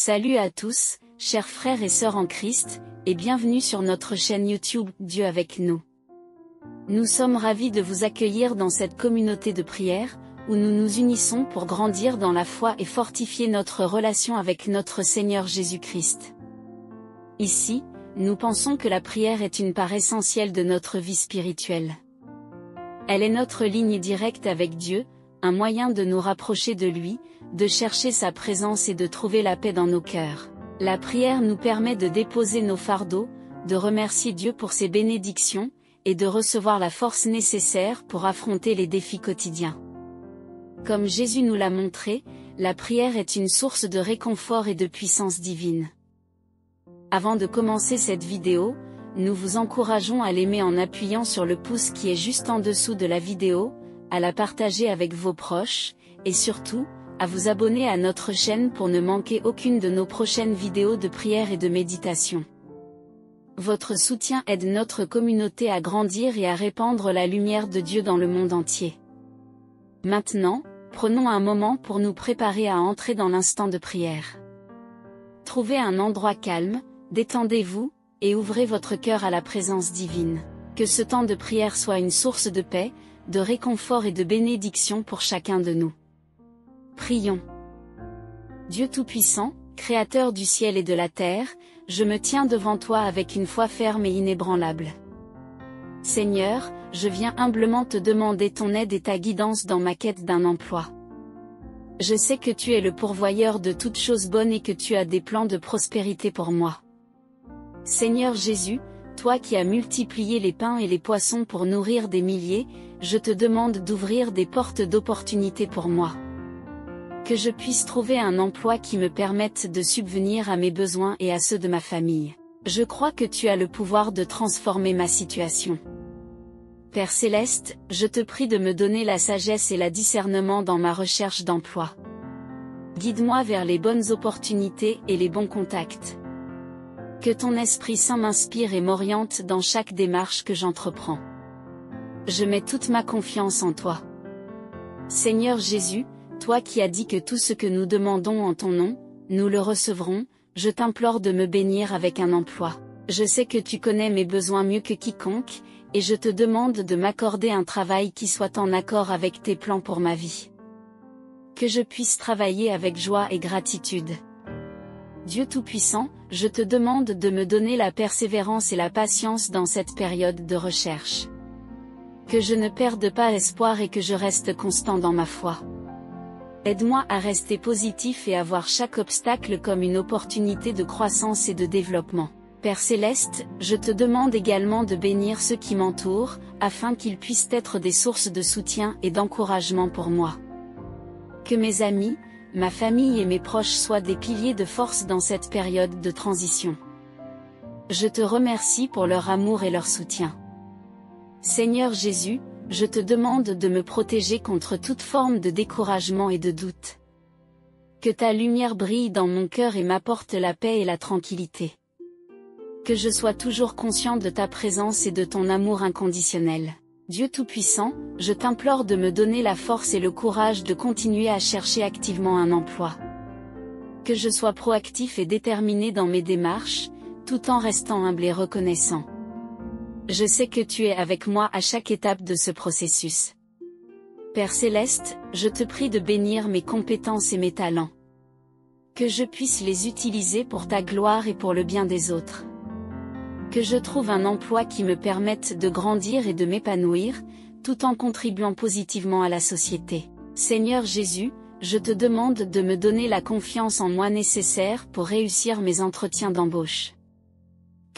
Salut à tous, chers frères et sœurs en Christ, et bienvenue sur notre chaîne YouTube Dieu avec nous. Nous sommes ravis de vous accueillir dans cette communauté de prière, où nous nous unissons pour grandir dans la foi et fortifier notre relation avec notre Seigneur Jésus-Christ. Ici, nous pensons que la prière est une part essentielle de notre vie spirituelle. Elle est notre ligne directe avec Dieu, un moyen de nous rapprocher de lui, de chercher sa présence et de trouver la paix dans nos cœurs. La prière nous permet de déposer nos fardeaux, de remercier Dieu pour ses bénédictions, et de recevoir la force nécessaire pour affronter les défis quotidiens. Comme Jésus nous l'a montré, la prière est une source de réconfort et de puissance divine. Avant de commencer cette vidéo, nous vous encourageons à l'aimer en appuyant sur le pouce qui est juste en dessous de la vidéo, à la partager avec vos proches, et surtout, à vous abonner à notre chaîne pour ne manquer aucune de nos prochaines vidéos de prière et de méditation. Votre soutien aide notre communauté à grandir et à répandre la lumière de Dieu dans le monde entier. Maintenant, prenons un moment pour nous préparer à entrer dans l'instant de prière. Trouvez un endroit calme, détendez-vous, et ouvrez votre cœur à la présence divine. Que ce temps de prière soit une source de paix, de réconfort et de bénédiction pour chacun de nous. Prions. Dieu Tout-Puissant, Créateur du ciel et de la terre, je me tiens devant toi avec une foi ferme et inébranlable. Seigneur, je viens humblement te demander ton aide et ta guidance dans ma quête d'un emploi. Je sais que tu es le pourvoyeur de toutes choses bonnes et que tu as des plans de prospérité pour moi. Seigneur Jésus, toi qui as multiplié les pains et les poissons pour nourrir des milliers, je te demande d'ouvrir des portes d'opportunité pour moi. Que je puisse trouver un emploi qui me permette de subvenir à mes besoins et à ceux de ma famille. Je crois que tu as le pouvoir de transformer ma situation. Père Céleste, je te prie de me donner la sagesse et le discernement dans ma recherche d'emploi. Guide-moi vers les bonnes opportunités et les bons contacts. Que ton Esprit Saint m'inspire et m'oriente dans chaque démarche que j'entreprends. Je mets toute ma confiance en toi. Seigneur Jésus, toi qui as dit que tout ce que nous demandons en ton nom, nous le recevrons, je t'implore de me bénir avec un emploi. Je sais que tu connais mes besoins mieux que quiconque, et je te demande de m'accorder un travail qui soit en accord avec tes plans pour ma vie. Que je puisse travailler avec joie et gratitude. Dieu Tout-Puissant, je te demande de me donner la persévérance et la patience dans cette période de recherche. Que je ne perde pas espoir et que je reste constant dans ma foi. Aide-moi à rester positif et à voir chaque obstacle comme une opportunité de croissance et de développement. Père Céleste, je te demande également de bénir ceux qui m'entourent, afin qu'ils puissent être des sources de soutien et d'encouragement pour moi. Que mes amis, ma famille et mes proches soient des piliers de force dans cette période de transition. Je te remercie pour leur amour et leur soutien. Seigneur Jésus, je te demande de me protéger contre toute forme de découragement et de doute. Que ta lumière brille dans mon cœur et m'apporte la paix et la tranquillité. Que je sois toujours conscient de ta présence et de ton amour inconditionnel. Dieu Tout-Puissant, je t'implore de me donner la force et le courage de continuer à chercher activement un emploi. Que je sois proactif et déterminé dans mes démarches, tout en restant humble et reconnaissant. Je sais que tu es avec moi à chaque étape de ce processus. Père Céleste, je te prie de bénir mes compétences et mes talents. Que je puisse les utiliser pour ta gloire et pour le bien des autres. Que je trouve un emploi qui me permette de grandir et de m'épanouir, tout en contribuant positivement à la société. Seigneur Jésus, je te demande de me donner la confiance en moi nécessaire pour réussir mes entretiens d'embauche.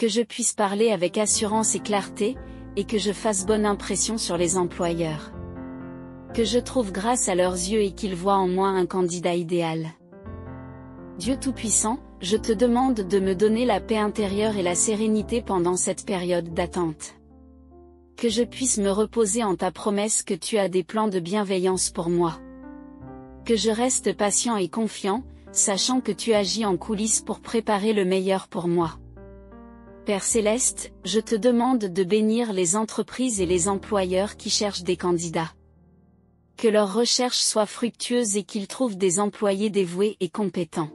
Que je puisse parler avec assurance et clarté, et que je fasse bonne impression sur les employeurs. Que je trouve grâce à leurs yeux et qu'ils voient en moi un candidat idéal. Dieu Tout-Puissant, je te demande de me donner la paix intérieure et la sérénité pendant cette période d'attente. Que je puisse me reposer en ta promesse que tu as des plans de bienveillance pour moi. Que je reste patient et confiant, sachant que tu agis en coulisses pour préparer le meilleur pour moi. Père Céleste, je te demande de bénir les entreprises et les employeurs qui cherchent des candidats. Que leurs recherches soient fructueuses et qu'ils trouvent des employés dévoués et compétents.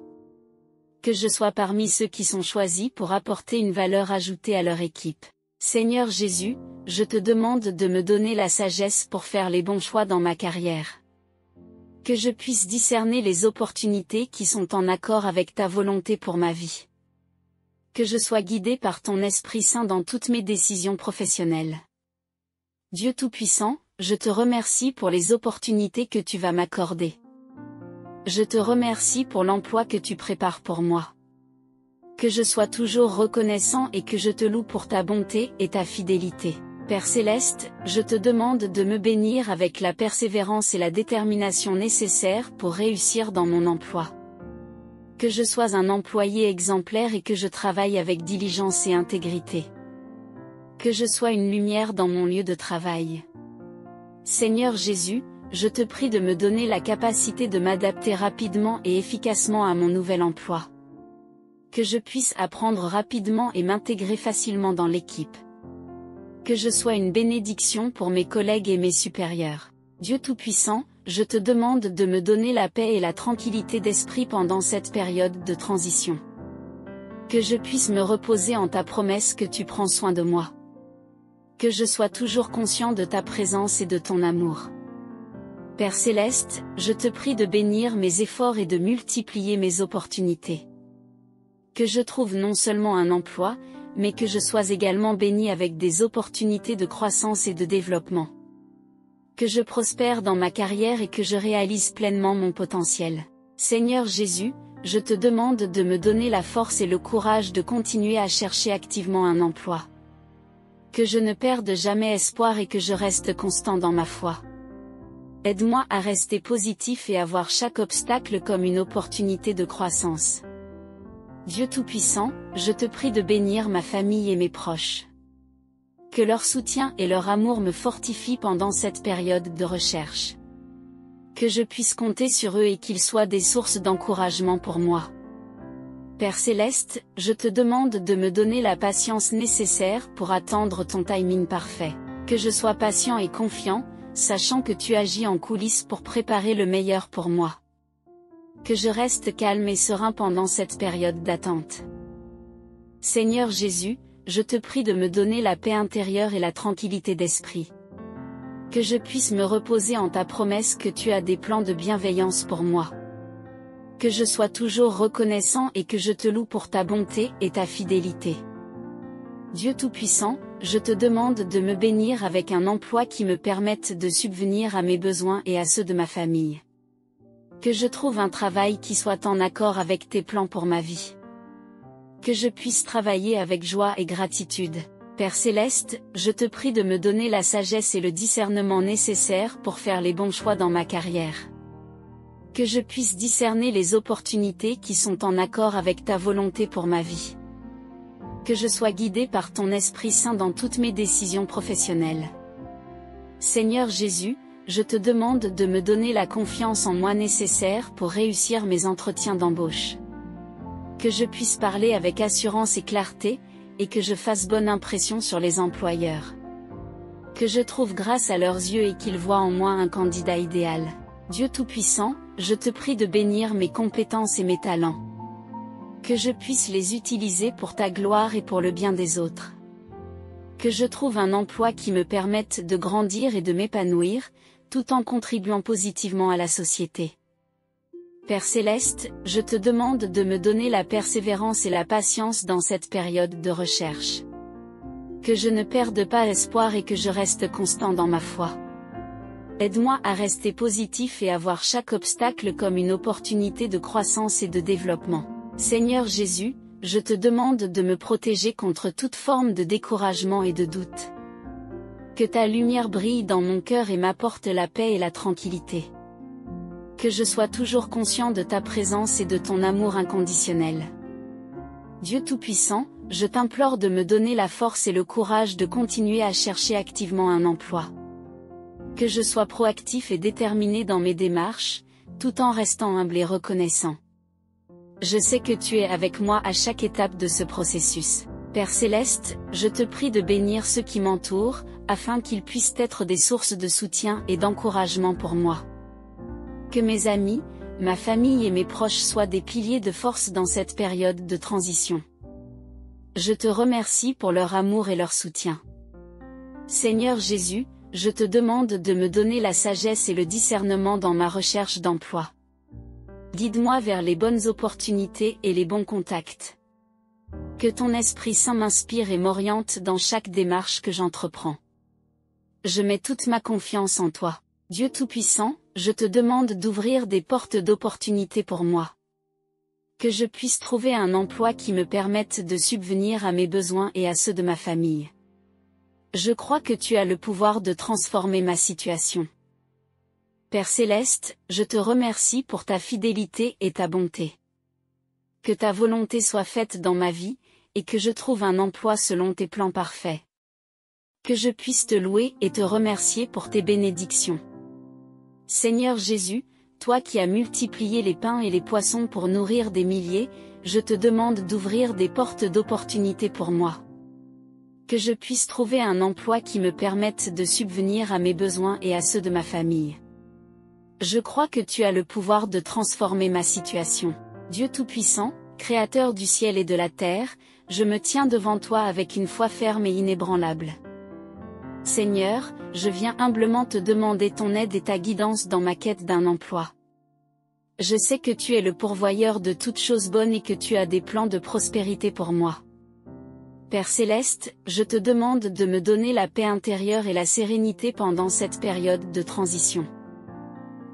Que je sois parmi ceux qui sont choisis pour apporter une valeur ajoutée à leur équipe. Seigneur Jésus, je te demande de me donner la sagesse pour faire les bons choix dans ma carrière. Que je puisse discerner les opportunités qui sont en accord avec ta volonté pour ma vie. Que je sois guidé par ton Esprit Saint dans toutes mes décisions professionnelles. Dieu Tout-Puissant, je te remercie pour les opportunités que tu vas m'accorder. Je te remercie pour l'emploi que tu prépares pour moi. Que je sois toujours reconnaissant et que je te loue pour ta bonté et ta fidélité. Père Céleste, je te demande de me bénir avec la persévérance et la détermination nécessaires pour réussir dans mon emploi. Que je sois un employé exemplaire et que je travaille avec diligence et intégrité. Que je sois une lumière dans mon lieu de travail. Seigneur Jésus, je te prie de me donner la capacité de m'adapter rapidement et efficacement à mon nouvel emploi. Que je puisse apprendre rapidement et m'intégrer facilement dans l'équipe. Que je sois une bénédiction pour mes collègues et mes supérieurs. Dieu Tout-Puissant, je te demande de me donner la paix et la tranquillité d'esprit pendant cette période de transition. Que je puisse me reposer en ta promesse que tu prends soin de moi. Que je sois toujours conscient de ta présence et de ton amour. Père Céleste, je te prie de bénir mes efforts et de multiplier mes opportunités. Que je trouve non seulement un emploi, mais que je sois également béni avec des opportunités de croissance et de développement. Que je prospère dans ma carrière et que je réalise pleinement mon potentiel. Seigneur Jésus, je te demande de me donner la force et le courage de continuer à chercher activement un emploi. Que je ne perde jamais espoir et que je reste constant dans ma foi. Aide-moi à rester positif et à voir chaque obstacle comme une opportunité de croissance. Dieu Tout-Puissant, je te prie de bénir ma famille et mes proches. Que leur soutien et leur amour me fortifient pendant cette période de recherche. Que je puisse compter sur eux et qu'ils soient des sources d'encouragement pour moi. Père Céleste, je te demande de me donner la patience nécessaire pour attendre ton timing parfait. Que je sois patient et confiant, sachant que tu agis en coulisses pour préparer le meilleur pour moi. Que je reste calme et serein pendant cette période d'attente. Seigneur Jésus, je te prie de me donner la paix intérieure et la tranquillité d'esprit. Que je puisse me reposer en ta promesse que tu as des plans de bienveillance pour moi. Que je sois toujours reconnaissant et que je te loue pour ta bonté et ta fidélité. Dieu Tout-Puissant, je te demande de me bénir avec un emploi qui me permette de subvenir à mes besoins et à ceux de ma famille. Que je trouve un travail qui soit en accord avec tes plans pour ma vie. Que je puisse travailler avec joie et gratitude. Père Céleste, je te prie de me donner la sagesse et le discernement nécessaires pour faire les bons choix dans ma carrière. Que je puisse discerner les opportunités qui sont en accord avec ta volonté pour ma vie. Que je sois guidé par ton Esprit Saint dans toutes mes décisions professionnelles. Seigneur Jésus, je te demande de me donner la confiance en moi nécessaire pour réussir mes entretiens d'embauche. Que je puisse parler avec assurance et clarté, et que je fasse bonne impression sur les employeurs. Que je trouve grâce à leurs yeux et qu'ils voient en moi un candidat idéal. Dieu Tout-Puissant, je te prie de bénir mes compétences et mes talents. Que je puisse les utiliser pour ta gloire et pour le bien des autres. Que je trouve un emploi qui me permette de grandir et de m'épanouir, tout en contribuant positivement à la société. Père Céleste, je te demande de me donner la persévérance et la patience dans cette période de recherche. Que je ne perde pas espoir et que je reste constant dans ma foi. Aide-moi à rester positif et à voir chaque obstacle comme une opportunité de croissance et de développement. Seigneur Jésus, je te demande de me protéger contre toute forme de découragement et de doute. Que ta lumière brille dans mon cœur et m'apporte la paix et la tranquillité. Que je sois toujours conscient de ta présence et de ton amour inconditionnel. Dieu Tout-Puissant, je t'implore de me donner la force et le courage de continuer à chercher activement un emploi. Que je sois proactif et déterminé dans mes démarches, tout en restant humble et reconnaissant. Je sais que tu es avec moi à chaque étape de ce processus. Père Céleste, je te prie de bénir ceux qui m'entourent, afin qu'ils puissent être des sources de soutien et d'encouragement pour moi. Que mes amis, ma famille et mes proches soient des piliers de force dans cette période de transition. Je te remercie pour leur amour et leur soutien. Seigneur Jésus, je te demande de me donner la sagesse et le discernement dans ma recherche d'emploi. Guide-moi vers les bonnes opportunités et les bons contacts. Que ton Esprit Saint m'inspire et m'oriente dans chaque démarche que j'entreprends. Je mets toute ma confiance en toi. Dieu Tout-Puissant, je te demande d'ouvrir des portes d'opportunités pour moi. Que je puisse trouver un emploi qui me permette de subvenir à mes besoins et à ceux de ma famille. Je crois que tu as le pouvoir de transformer ma situation. Père Céleste, je te remercie pour ta fidélité et ta bonté. Que ta volonté soit faite dans ma vie, et que je trouve un emploi selon tes plans parfaits. Que je puisse te louer et te remercier pour tes bénédictions. Seigneur Jésus, toi qui as multiplié les pains et les poissons pour nourrir des milliers, je te demande d'ouvrir des portes d'opportunités pour moi. Que je puisse trouver un emploi qui me permette de subvenir à mes besoins et à ceux de ma famille. Je crois que tu as le pouvoir de transformer ma situation. Dieu Tout-Puissant, Créateur du ciel et de la terre, je me tiens devant toi avec une foi ferme et inébranlable. Seigneur, je viens humblement te demander ton aide et ta guidance dans ma quête d'un emploi. Je sais que tu es le pourvoyeur de toutes choses bonnes et que tu as des plans de prospérité pour moi. Père Céleste, je te demande de me donner la paix intérieure et la sérénité pendant cette période de transition.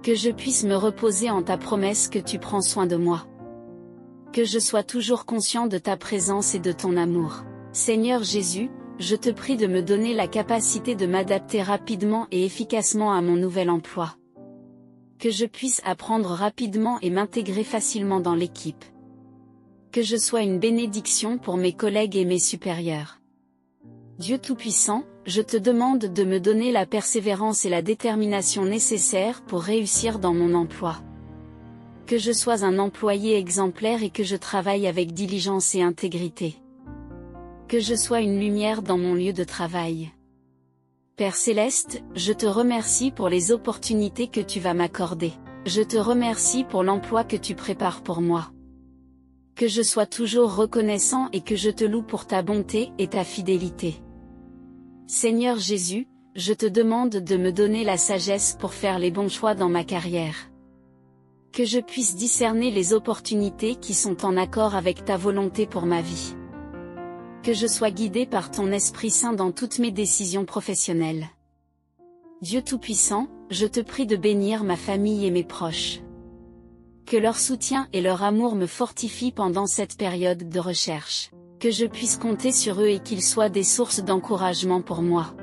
Que je puisse me reposer en ta promesse que tu prends soin de moi. Que je sois toujours conscient de ta présence et de ton amour. Seigneur Jésus, je te prie de me donner la capacité de m'adapter rapidement et efficacement à mon nouvel emploi. Que je puisse apprendre rapidement et m'intégrer facilement dans l'équipe. Que je sois une bénédiction pour mes collègues et mes supérieurs. Dieu Tout-Puissant, je te demande de me donner la persévérance et la détermination nécessaires pour réussir dans mon emploi. Que je sois un employé exemplaire et que je travaille avec diligence et intégrité. Que je sois une lumière dans mon lieu de travail. Père Céleste, je te remercie pour les opportunités que tu vas m'accorder. Je te remercie pour l'emploi que tu prépares pour moi. Que je sois toujours reconnaissant et que je te loue pour ta bonté et ta fidélité. Seigneur Jésus, je te demande de me donner la sagesse pour faire les bons choix dans ma carrière. Que je puisse discerner les opportunités qui sont en accord avec ta volonté pour ma vie. Que je sois guidé par ton Esprit Saint dans toutes mes décisions professionnelles. Dieu Tout-Puissant, je te prie de bénir ma famille et mes proches. Que leur soutien et leur amour me fortifient pendant cette période de recherche. Que je puisse compter sur eux et qu'ils soient des sources d'encouragement pour moi.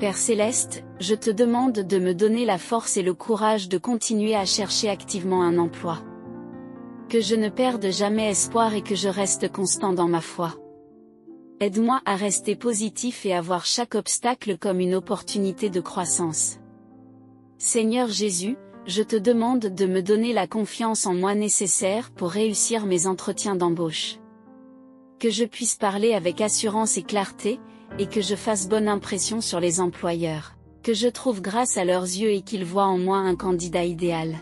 Père Céleste, je te demande de me donner la force et le courage de continuer à chercher activement un emploi. Que je ne perde jamais espoir et que je reste constant dans ma foi. Aide-moi à rester positif et à voir chaque obstacle comme une opportunité de croissance. Seigneur Jésus, je te demande de me donner la confiance en moi nécessaire pour réussir mes entretiens d'embauche. Que je puisse parler avec assurance et clarté, et que je fasse bonne impression sur les employeurs. Que je trouve grâce à leurs yeux et qu'ils voient en moi un candidat idéal.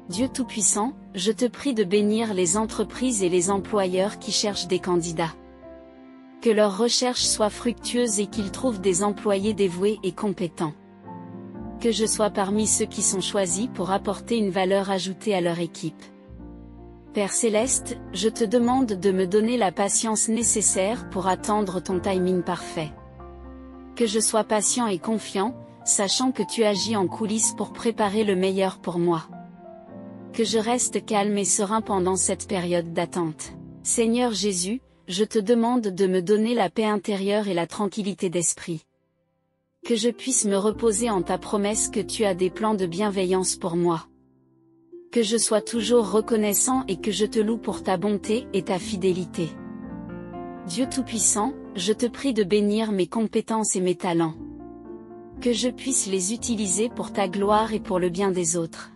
Dieu Tout-Puissant, je te prie de bénir les entreprises et les employeurs qui cherchent des candidats. Que leurs recherches soient fructueuses et qu'ils trouvent des employés dévoués et compétents. Que je sois parmi ceux qui sont choisis pour apporter une valeur ajoutée à leur équipe. Père Céleste, je te demande de me donner la patience nécessaire pour attendre ton timing parfait. Que je sois patient et confiant, sachant que tu agis en coulisses pour préparer le meilleur pour moi. Que je reste calme et serein pendant cette période d'attente. Seigneur Jésus, je te demande de me donner la paix intérieure et la tranquillité d'esprit. Que je puisse me reposer en ta promesse que tu as des plans de bienveillance pour moi. Que je sois toujours reconnaissant et que je te loue pour ta bonté et ta fidélité. Dieu Tout-Puissant, je te prie de bénir mes compétences et mes talents. Que je puisse les utiliser pour ta gloire et pour le bien des autres.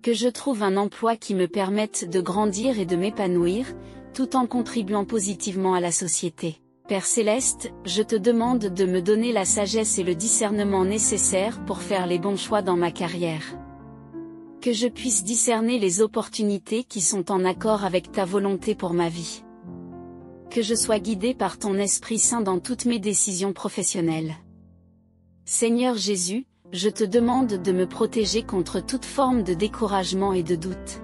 Que je trouve un emploi qui me permette de grandir et de m'épanouir, tout en contribuant positivement à la société. Père Céleste, je te demande de me donner la sagesse et le discernement nécessaires pour faire les bons choix dans ma carrière. Que je puisse discerner les opportunités qui sont en accord avec ta volonté pour ma vie. Que je sois guidé par ton Esprit Saint dans toutes mes décisions professionnelles. Seigneur Jésus, je te demande de me protéger contre toute forme de découragement et de doute.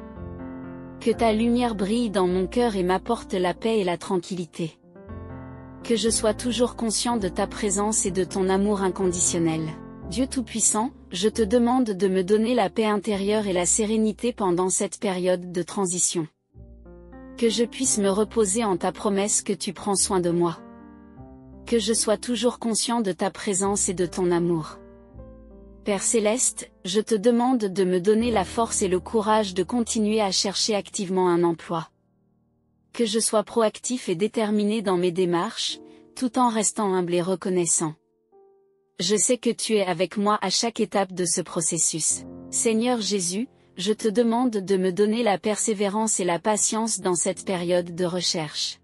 Que ta lumière brille dans mon cœur et m'apporte la paix et la tranquillité. Que je sois toujours conscient de ta présence et de ton amour inconditionnel. Dieu Tout-Puissant, je te demande de me donner la paix intérieure et la sérénité pendant cette période de transition. Que je puisse me reposer en ta promesse que tu prends soin de moi. Que je sois toujours conscient de ta présence et de ton amour. Père Céleste, je te demande de me donner la force et le courage de continuer à chercher activement un emploi. Que je sois proactif et déterminé dans mes démarches, tout en restant humble et reconnaissant. Je sais que tu es avec moi à chaque étape de ce processus. Seigneur Jésus, je te demande de me donner la persévérance et la patience dans cette période de recherche.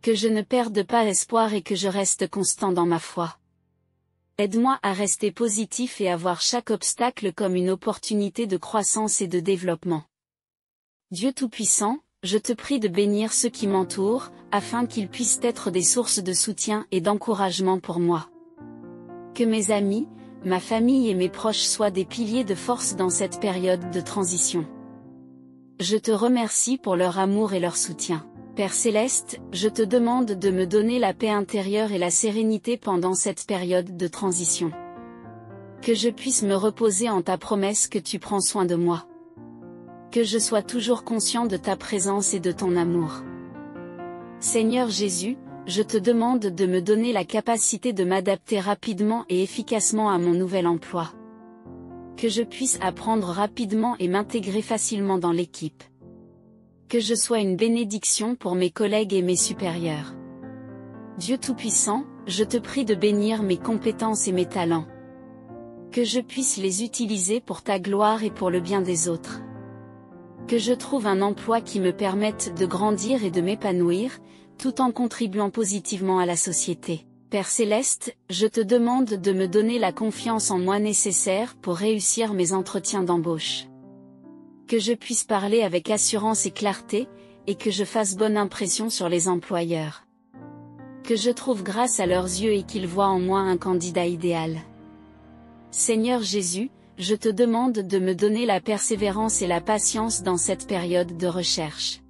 Que je ne perde pas espoir et que je reste constant dans ma foi. Aide-moi à rester positif et à voir chaque obstacle comme une opportunité de croissance et de développement. Dieu Tout-Puissant, je te prie de bénir ceux qui m'entourent, afin qu'ils puissent être des sources de soutien et d'encouragement pour moi. Que mes amis, ma famille et mes proches soient des piliers de force dans cette période de transition. Je te remercie pour leur amour et leur soutien. Père Céleste, je te demande de me donner la paix intérieure et la sérénité pendant cette période de transition. Que je puisse me reposer en ta promesse que tu prends soin de moi. Que je sois toujours conscient de ta présence et de ton amour. Seigneur Jésus, je te demande de me donner la capacité de m'adapter rapidement et efficacement à mon nouvel emploi. Que je puisse apprendre rapidement et m'intégrer facilement dans l'équipe. Que je sois une bénédiction pour mes collègues et mes supérieurs. Dieu Tout-Puissant, je te prie de bénir mes compétences et mes talents. Que je puisse les utiliser pour ta gloire et pour le bien des autres. Que je trouve un emploi qui me permette de grandir et de m'épanouir, tout en contribuant positivement à la société. Père Céleste, je te demande de me donner la confiance en moi nécessaire pour réussir mes entretiens d'embauche. Que je puisse parler avec assurance et clarté, et que je fasse bonne impression sur les employeurs. Que je trouve grâce à leurs yeux et qu'ils voient en moi un candidat idéal. Seigneur Jésus, je te demande de me donner la persévérance et la patience dans cette période de recherche.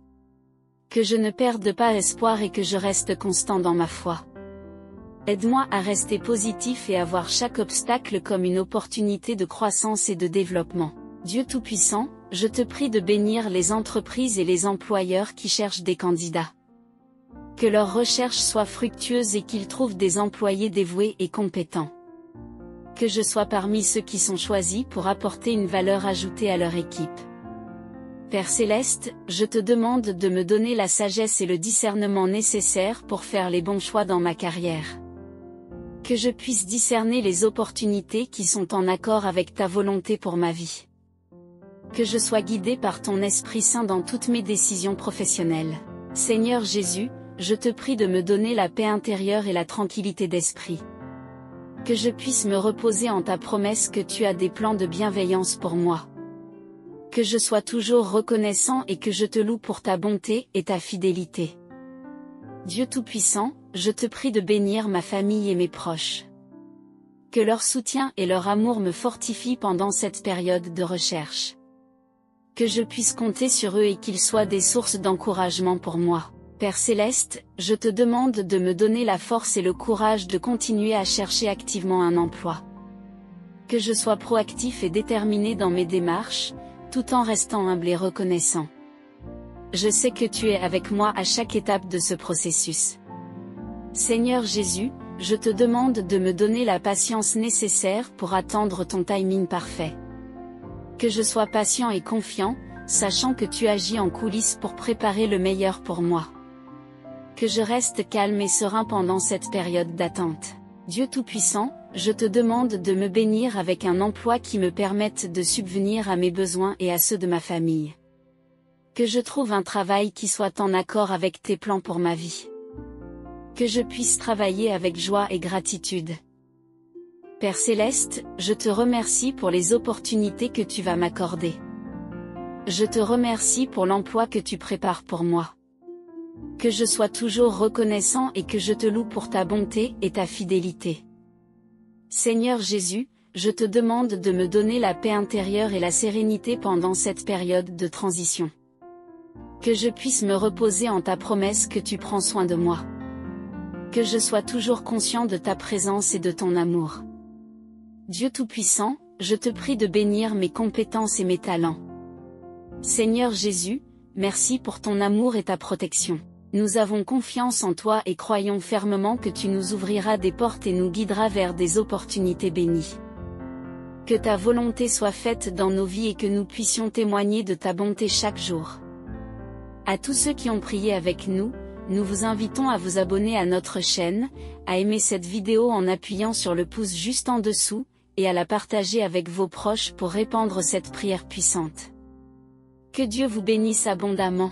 Que je ne perde pas espoir et que je reste constant dans ma foi. Aide-moi à rester positif et à voir chaque obstacle comme une opportunité de croissance et de développement. Dieu Tout-Puissant, je te prie de bénir les entreprises et les employeurs qui cherchent des candidats. Que leurs recherches soient fructueuses et qu'ils trouvent des employés dévoués et compétents. Que je sois parmi ceux qui sont choisis pour apporter une valeur ajoutée à leur équipe. Père Céleste, je te demande de me donner la sagesse et le discernement nécessaires pour faire les bons choix dans ma carrière. Que je puisse discerner les opportunités qui sont en accord avec ta volonté pour ma vie. Que je sois guidé par ton Esprit Saint dans toutes mes décisions professionnelles. Seigneur Jésus, je te prie de me donner la paix intérieure et la tranquillité d'esprit. Que je puisse me reposer en ta promesse que tu as des plans de bienveillance pour moi. Que je sois toujours reconnaissant et que je te loue pour ta bonté et ta fidélité. Dieu Tout-Puissant, je te prie de bénir ma famille et mes proches. Que leur soutien et leur amour me fortifient pendant cette période de recherche. Que je puisse compter sur eux et qu'ils soient des sources d'encouragement pour moi. Père Céleste, je te demande de me donner la force et le courage de continuer à chercher activement un emploi. Que je sois proactif et déterminé dans mes démarches, tout en restant humble et reconnaissant. Je sais que tu es avec moi à chaque étape de ce processus. Seigneur Jésus, je te demande de me donner la patience nécessaire pour attendre ton timing parfait. Que je sois patient et confiant, sachant que tu agis en coulisses pour préparer le meilleur pour moi. Que je reste calme et serein pendant cette période d'attente. Dieu Tout-Puissant, je te demande de me bénir avec un emploi qui me permette de subvenir à mes besoins et à ceux de ma famille. Que je trouve un travail qui soit en accord avec tes plans pour ma vie. Que je puisse travailler avec joie et gratitude. Père Céleste, je te remercie pour les opportunités que tu vas m'accorder. Je te remercie pour l'emploi que tu prépares pour moi. Que je sois toujours reconnaissant et que je te loue pour ta bonté et ta fidélité. Seigneur Jésus, je te demande de me donner la paix intérieure et la sérénité pendant cette période de transition. Que je puisse me reposer en ta promesse que tu prends soin de moi. Que je sois toujours conscient de ta présence et de ton amour. Dieu Tout-Puissant, je te prie de bénir mes compétences et mes talents. Seigneur Jésus, merci pour ton amour et ta protection. Nous avons confiance en toi et croyons fermement que tu nous ouvriras des portes et nous guideras vers des opportunités bénies. Que ta volonté soit faite dans nos vies et que nous puissions témoigner de ta bonté chaque jour. À tous ceux qui ont prié avec nous, nous vous invitons à vous abonner à notre chaîne, à aimer cette vidéo en appuyant sur le pouce juste en dessous, et à la partager avec vos proches pour répandre cette prière puissante. Que Dieu vous bénisse abondamment.